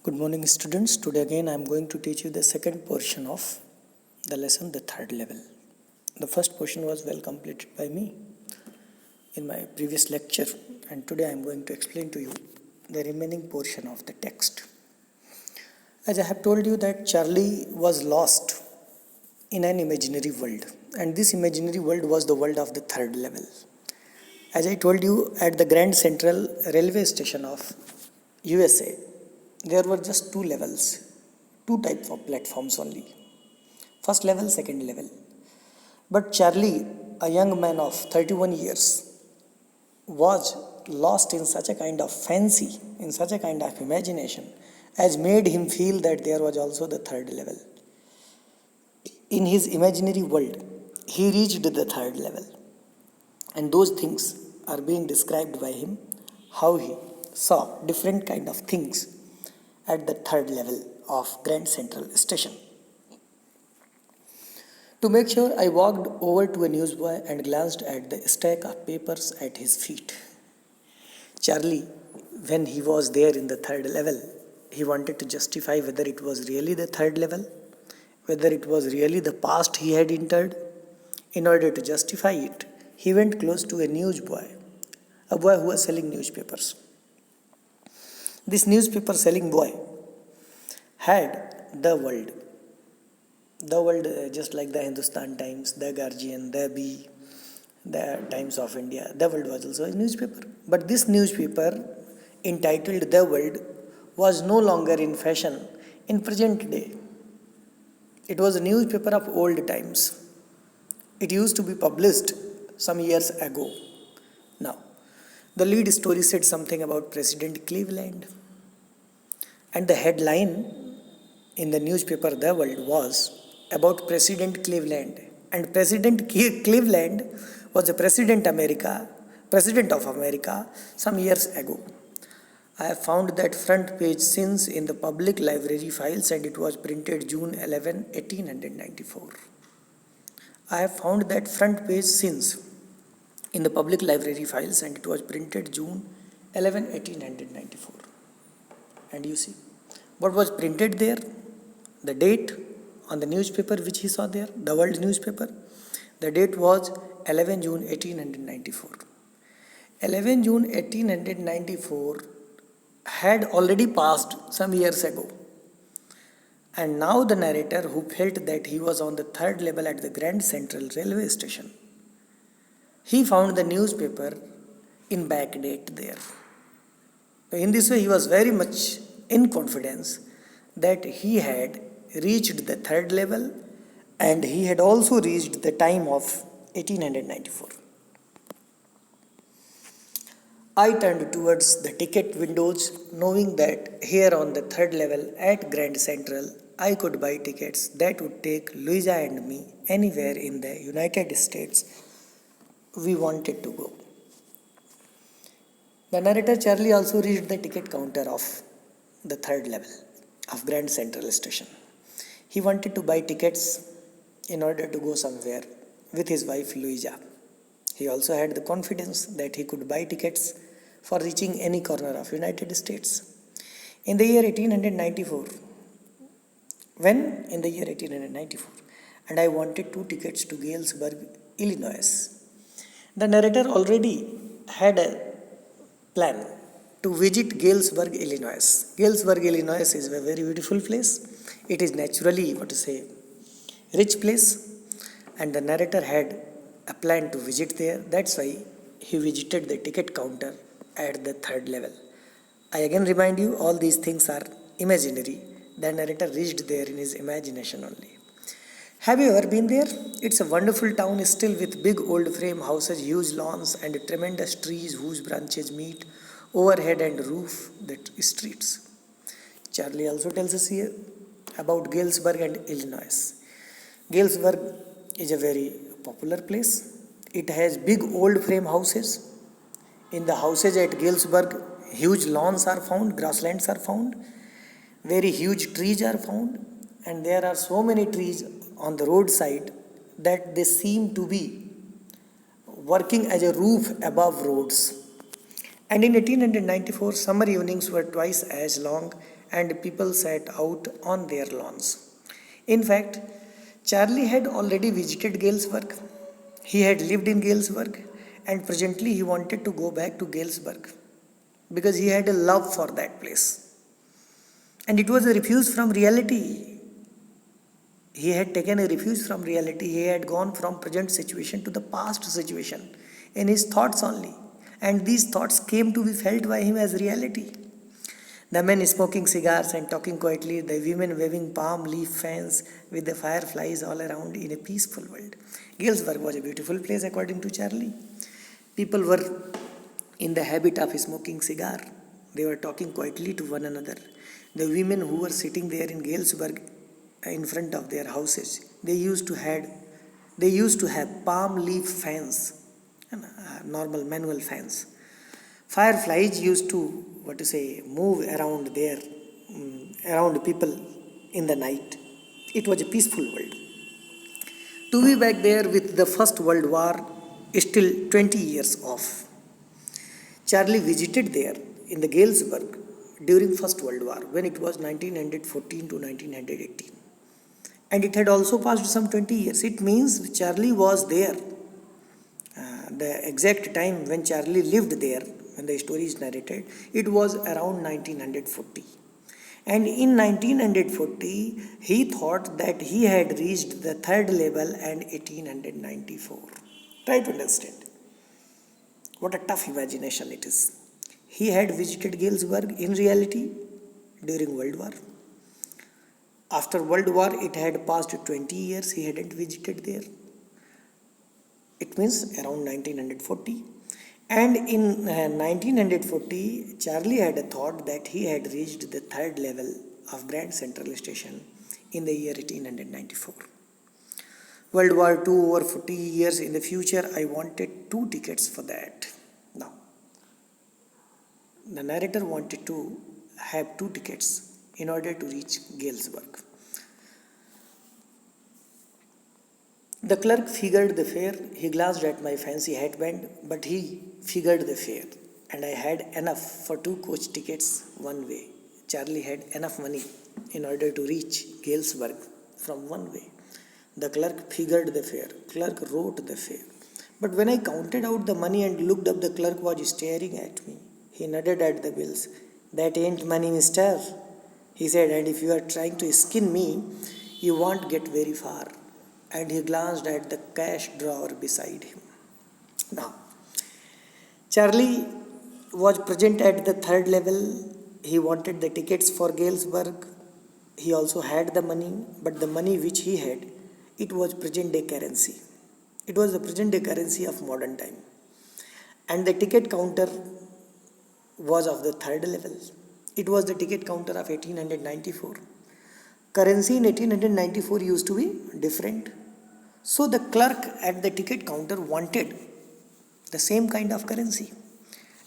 Good morning, students. Today again I am going to teach you the second portion of the lesson, the third level. The first portion was well completed by me in my previous lecture, and today I am going to explain to you the remaining portion of the text. As I have told you that Charlie was lost in an imaginary world, and this imaginary world was the world of the third level. As I told you, at the Grand Central Railway Station of USA, there were just two levels, two types of platforms only. First level, second level. But Charlie, a young man of 31 years, was lost in such a kind of fancy, in such a kind of imagination, as made him feel that there was also the third level. In his imaginary world, he reached the third level. And those things are being described by him, how he saw different kind of things at the third level of Grand Central Station. To make sure, I walked over to a newsboy and glanced at the stack of papers at his feet. Charlie, when he was there in the third level, he wanted to justify whether it was really the third level, whether it was really the past he had entered. In order to justify it, he went close to a newsboy, a boy who was selling newspapers. This newspaper selling boy had the world just like the Hindustan Times, the Guardian, the Bee, the Times of India. The World was also a newspaper. But this newspaper, entitled The World, was no longer in fashion in present day. It was a newspaper of old times. It used to be published some years ago. Now, the lead story said something about President Cleveland. And the headline in the newspaper The World was about President Cleveland. And President Cleveland was the President of America some years ago. I have found that front page since in the public library files, and it was printed June 11, 1894. I have found that front page since in the public library files, and it was printed June 11, 1894. And you see, what was printed there? The date on the newspaper which he saw there, the World newspaper. The date was 11 June 1894. 11 June 1894 had already passed some years ago. And now the narrator, who felt that he was on the third level at the Grand Central Railway Station, he found the newspaper in back date there. In this way, he was very much in confidence that he had reached the third level, and he had also reached the time of 1894. I turned towards the ticket windows, knowing that here on the third level at Grand Central, I could buy tickets that would take Louisa and me anywhere in the United States we wanted to go. The narrator Charlie also reached the ticket counter of the third level of Grand Central Station. He wanted to buy tickets in order to go somewhere with his wife Louisa. He also had the confidence that he could buy tickets for reaching any corner of United States. In the year 1894, and I wanted 2 tickets to Galesburg, Illinois. The narrator already had a plan to visit Galesburg, Illinois. Galesburg, Illinois is a very beautiful place. It is naturally, rich place, and the narrator had a plan to visit there. That's why he visited the ticket counter at the third level. I again remind you, all these things are imaginary. The narrator reached there in his imagination only. Have you ever been there? It's a wonderful town still, with big old frame houses, huge lawns, and tremendous trees whose branches meet overhead and roof the streets. Charlie also tells us here about Galesburg and Illinois. Galesburg is a very popular place. It has big old frame houses. In the houses at Galesburg, huge lawns are found, grasslands are found, very huge trees are found, and there are so many trees on the roadside that they seem to be working as a roof above roads. And in 1894, summer evenings were twice as long and people sat out on their lawns. In fact, Charlie had already visited Galesburg. He had lived in Galesburg and presently he wanted to go back to Galesburg because he had a love for that place. And it was a refuge from reality. He had taken a refuge from reality. He had gone from present situation to the past situation in his thoughts only. And these thoughts came to be felt by him as reality. The men smoking cigars and talking quietly, the women waving palm leaf fans with the fireflies all around in a peaceful world. Galesburg was a beautiful place according to Charlie. People were in the habit of smoking cigar. They were talking quietly to one another. The women who were sitting there in Galesburg in front of their houses, they used to have palm leaf fans, normal manual fans. Fireflies used to move around there, around people in the night. It was a peaceful world. To be back there with the First World War still 20 years off. Charlie visited there in the Galesburg during First World War when it was 1914 to 1918. And it had also passed some 20 years. It means Charlie was there. The exact time when Charlie lived there, when the story is narrated, it was around 1940. And in 1940, he thought that he had reached the third level and 1894. Try to understand. What a tough imagination it is. He had visited Galesburg in reality during World War. After World War, it had passed 20 years, he hadn't visited there. It means around 1940. And in 1940, Charlie had a thought that he had reached the third level of Grand Central Station in the year 1894. World War II over 40 years in the future, I wanted 2 tickets for that. Now, the narrator wanted to have 2 tickets in order to reach Galesburg. The clerk figured the fare. He glanced at my fancy hatband, but he figured the fare, and I had enough for 2 coach tickets one way. Charlie had enough money in order to reach Galesburg from one way. The clerk figured the fare. Clerk wrote the fare. But when I counted out the money and looked up, the clerk was staring at me. He nodded at the bills. That ain't money, mister, he said, and if you are trying to skin me, you won't get very far. And he glanced at the cash drawer beside him. Now, Charlie was present at the third level. He wanted the tickets for Galesburg. He also had the money, but the money which he had, it was present day currency. It was the present day currency of modern time. And the ticket counter was of the third level. It was the ticket counter of 1894. Currency in 1894 used to be different. So the clerk at the ticket counter wanted the same kind of currency.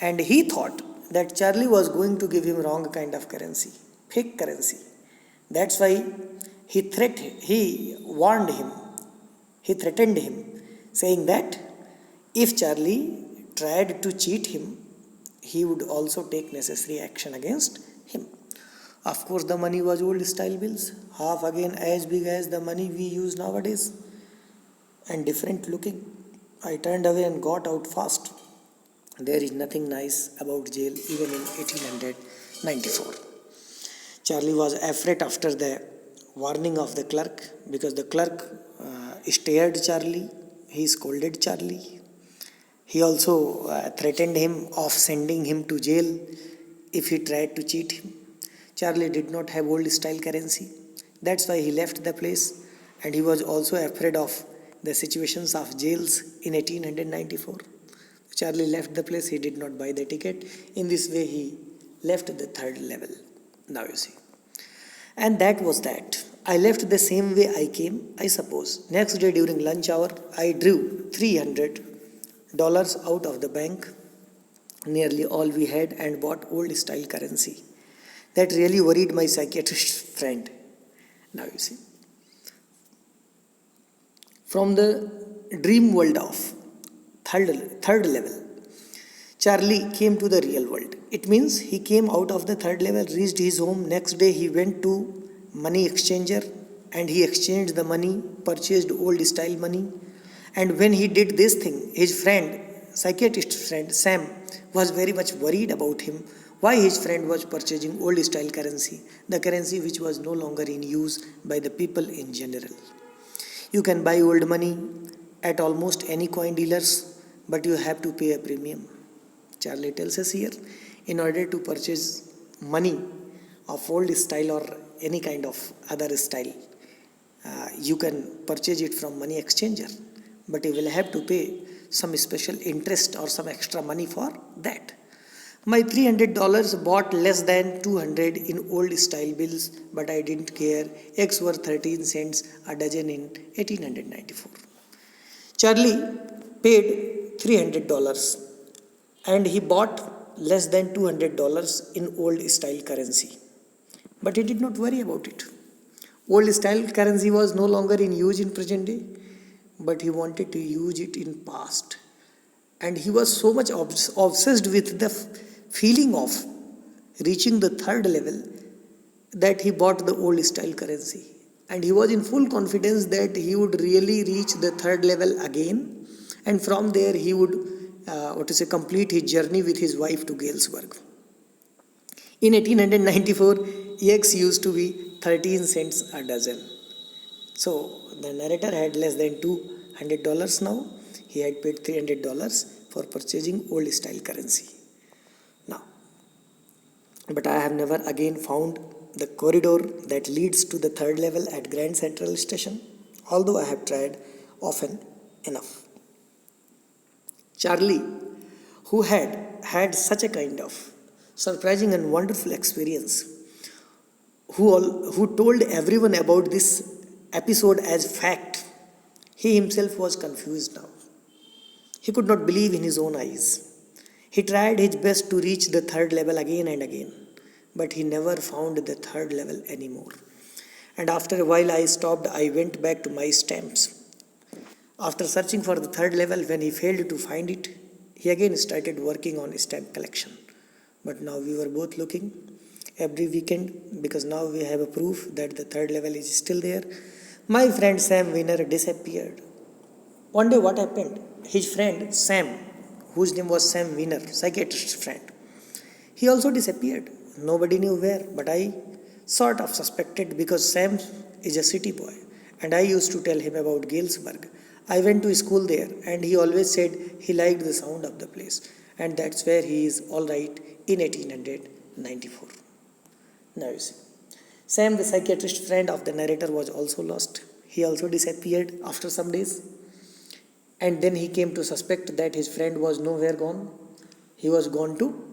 And he thought that Charlie was going to give him wrong kind of currency, fake currency. That's why he warned him, he threatened him, saying that if Charlie tried to cheat him, he would also take necessary action against him. Of course, the money was old style bills, half again as big as the money we use nowadays, and different looking. I turned away and got out fast. There is nothing nice about jail even in 1894. Charlie was afraid after the warning of the clerk because the clerk stared Charlie. He scolded Charlie. He also threatened him of sending him to jail if he tried to cheat him. Charlie did not have old style currency. That's why he left the place, and he was also afraid of the situations of jails in 1894. Charlie left the place. He did not buy the ticket. In this way, he left the third level. Now you see. And that was that. I left the same way I came, I suppose. Next day during lunch hour, I drew $300 out of the bank, nearly all we had, and bought old style currency. That really worried my psychiatrist friend. Now you see. From the dream world of third level, Charlie came to the real world. It means he came out of the third level, reached his home. Next day, he went to money exchanger and he exchanged the money, purchased old style money. And when he did this thing, his friend, psychiatrist friend Sam, was very much worried about him. Why his friend was purchasing old style currency, the currency which was no longer in use by the people in general. You can buy old money at almost any coin dealers, but you have to pay a premium. Charlie tells us here, in order to purchase money of old style or any kind of other style, you can purchase it from money exchanger, but you will have to pay some special interest or some extra money for that. My $300 bought less than 200 in old style bills, but I didn't care. Eggs were 13 cents a dozen in 1894. Charlie paid $300 and he bought less than $200 in old style currency. But he did not worry about it. Old style currency was no longer in use in present day, but he wanted to use it in past. And he was so much obsessed with the feeling of reaching the third level that he bought the old style currency. And he was in full confidence that he would really reach the third level again. And from there he would complete his journey with his wife to Galesburg. In 1894, eggs used to be 13 cents a dozen. So the narrator had less than $200 now. He had paid $300 for purchasing old style currency. Now, but I have never again found the corridor that leads to the third level at Grand Central Station, although I have tried often enough. Charlie, who had such a kind of surprising and wonderful experience, who told everyone about this episode as fact, he himself was confused now. He could not believe in his own eyes. He tried his best to reach the third level again and again, but he never found the third level anymore. And after a while I went back to my stamps. After searching for the third level, when he failed to find it, he again started working on stamp collection. But now we were both looking every weekend because now we have a proof that the third level is still there. My friend Sam Wiener disappeared. One day what happened? His friend Sam, whose name was Sam Wiener, psychiatrist friend, he also disappeared. Nobody knew where, but I sort of suspected because Sam is a city boy and I used to tell him about Galesburg. I went to school there and he always said he liked the sound of the place, and that's where he is all right in 1894. Now you see, Sam, the psychiatrist friend of the narrator, was also lost. He also disappeared after some days. And then he came to suspect that his friend was nowhere gone. He was gone to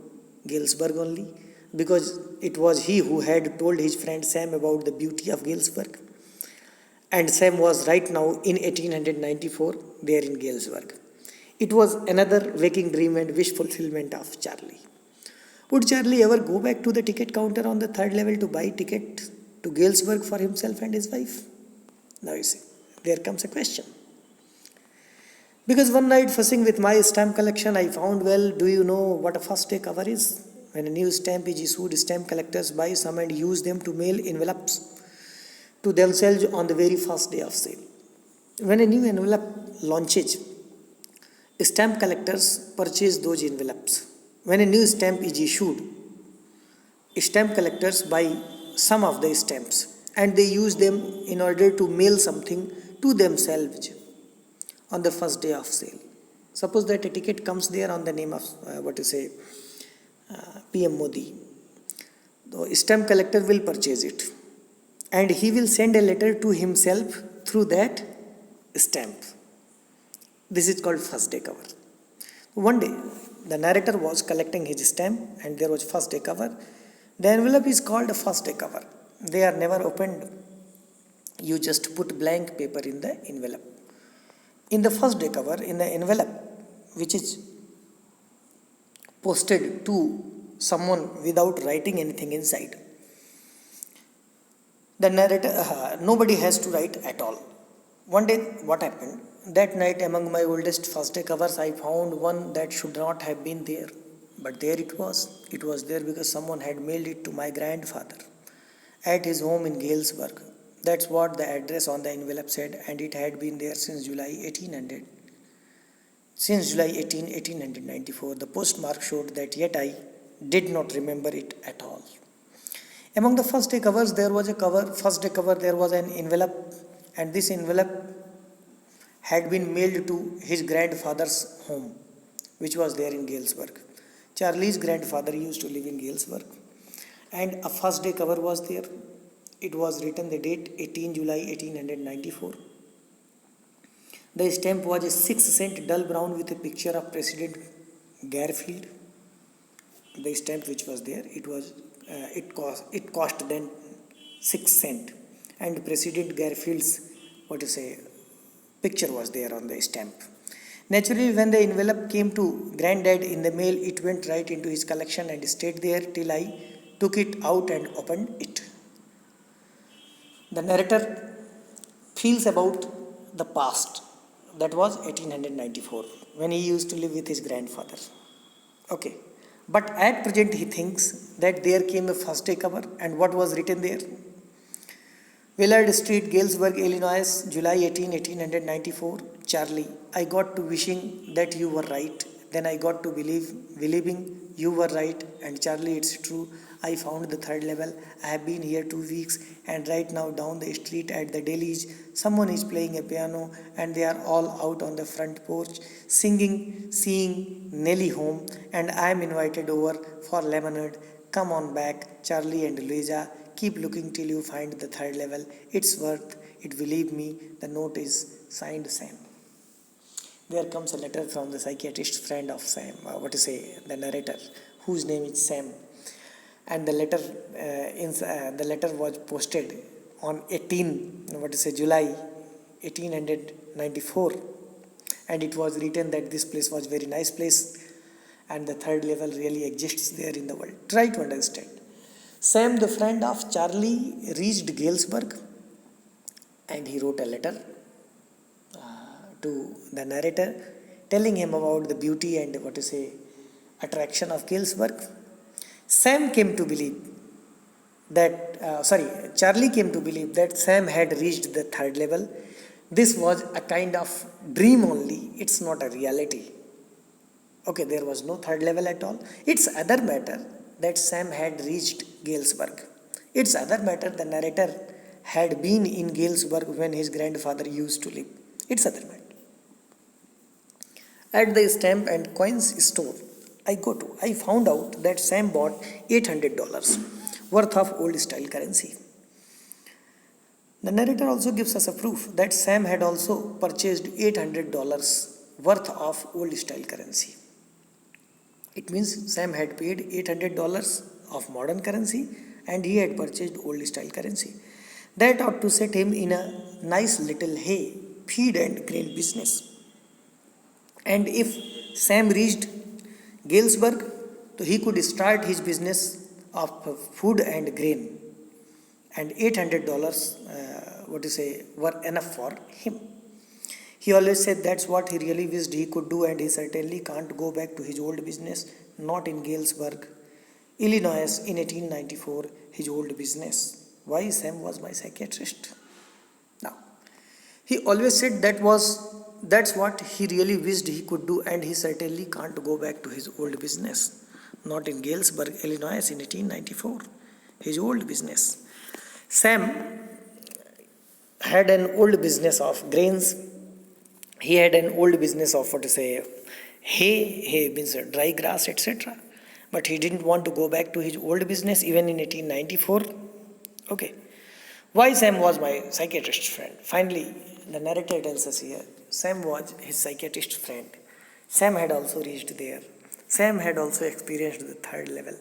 Galesburg only, because it was he who had told his friend Sam about the beauty of Galesburg. And Sam was right now in 1894 there in Galesburg. It was another waking dream and wish fulfillment of Charlie. Would Charlie ever go back to the ticket counter on the third level to buy ticket to Galesburg for himself and his wife? Now you see, there comes a question. Because one night fussing with my stamp collection, I found, well, do you know what a first day cover is? When a new stamp is issued, stamp collectors buy some and use them to mail envelopes to themselves on the very first day of sale. When a new envelope launches, stamp collectors purchase those envelopes. When a new stamp is issued, stamp collectors buy some of the stamps and they use them in order to mail something to themselves on the first day of sale. Suppose that a ticket comes there on the name of PM Modi. The stamp collector will purchase it and he will send a letter to himself through that stamp. This is called first day cover. One day, the narrator was collecting his stamp and there was first day cover. The envelope is called a first day cover. They are never opened. You just put blank paper in the envelope. In the first day cover, in the envelope, which is posted to someone without writing anything inside, the narrator, nobody has to write at all. One day, what happened? That night, among my oldest first day covers, I found one that should not have been there. But there it was. It was there because someone had mailed it to my grandfather at his home in Galesburg. That's what the address on the envelope said, and it had been there since July 1800. Since July 18, 1894, the postmark showed that, yet I did not remember it at all. Among the first day covers, there was a cover. First day cover, there was an envelope, and this envelope had been mailed to his grandfather's home, which was there in Galesburg. Charlie's grandfather used to live in Galesburg, and a first day cover was there. It was written the date 18 July 1894. The stamp was a 6-cent dull brown with a picture of President Garfield. The stamp which was there, it cost then 6 cent, and President Garfield's picture was there on the stamp. Naturally, when the envelope came to Granddad in the mail, it went right into his collection and stayed there till I took it out and opened it. The narrator feels about the past. That was 1894, when he used to live with his grandfather. Okay. But at present he thinks that there came a first day cover, and what was written there? Willard Street, Galesburg, Illinois, July 18, 1894. Charlie, I got to wishing that you were right. Then I got to believing you were right. And Charlie, it's true. I found the third level. I have been here 2 weeks, and right now down the street at the Deli's, someone is playing a piano, and they are all out on the front porch singing, seeing Nellie home, and I am invited over for lemonade. Come on back, Charlie and Louisa. Keep looking till you find the third level. It's worth it, believe me. The note is signed Sam. There comes a letter from the psychiatrist friend of Sam, the narrator, whose name is Sam. And the letter was posted on July 1894, and it was written that this place was very nice place, and the third level really exists there in the world. Try to understand. Sam, the friend of Charlie, reached Galesburg, and he wrote a letter to the narrator telling him about the beauty and attraction of Galesburg. Charlie came to believe that Sam had reached the third level. This was a kind of dream only. It's not a reality. Okay, there was no third level at all. It's other matter that Sam had reached Galesburg. It's other matter the narrator had been in Galesburg when his grandfather used to live. It's other matter. At the stamp and coins store I found out that Sam bought $800 worth of old style currency. The narrator also gives us a proof that Sam had also purchased $800 worth of old style currency. It means Sam had paid $800 of modern currency, and he had purchased old style currency. That ought to set him in a nice little hay, feed and grain business. And if Sam reached Galesburg, so he could start his business of food and grain, and $800 were enough for him. He always said that's what he really wished he could do, and he certainly can't go back to his old business, not in Galesburg, Illinois in 1894, his old business. Why? Sam was my psychiatrist. Now, he always said that's what he really wished he could do, and he certainly can't go back to his old business, not in Galesburg, Illinois in 1894, his old business. Sam had an old business of grains. He had an old business of hay means dry grass, etc. But he didn't want to go back to his old business even in 1894. Okay. Why Sam was my psychiatrist friend? Finally, the narrator tells us here, Sam was his psychiatrist friend. Sam had also reached there. Sam had also experienced the third level.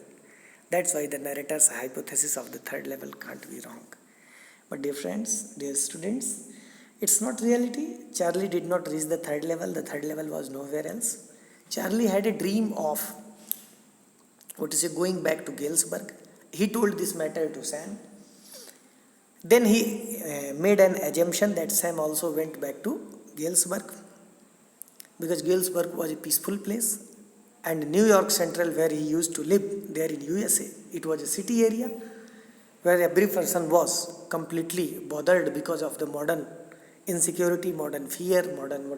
That's why the narrator's hypothesis of the third level can't be wrong. But dear friends, dear students, it's not reality. Charlie did not reach the third level. The third level was nowhere else. Charlie had a dream of going back to Galesburg. He told this matter to Sam. Then he made an assumption that Sam also went back to Galesburg, because Galesburg was a peaceful place, and New York Central, where he used to live there in USA, it was a city area where every person was completely bothered because of the modern insecurity, modern fear, modern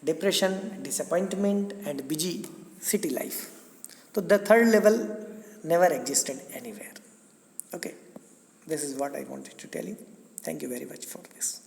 depression, disappointment, and busy city life. So the third level never existed anywhere. Okay, this is what I wanted to tell you. Thank you very much for this.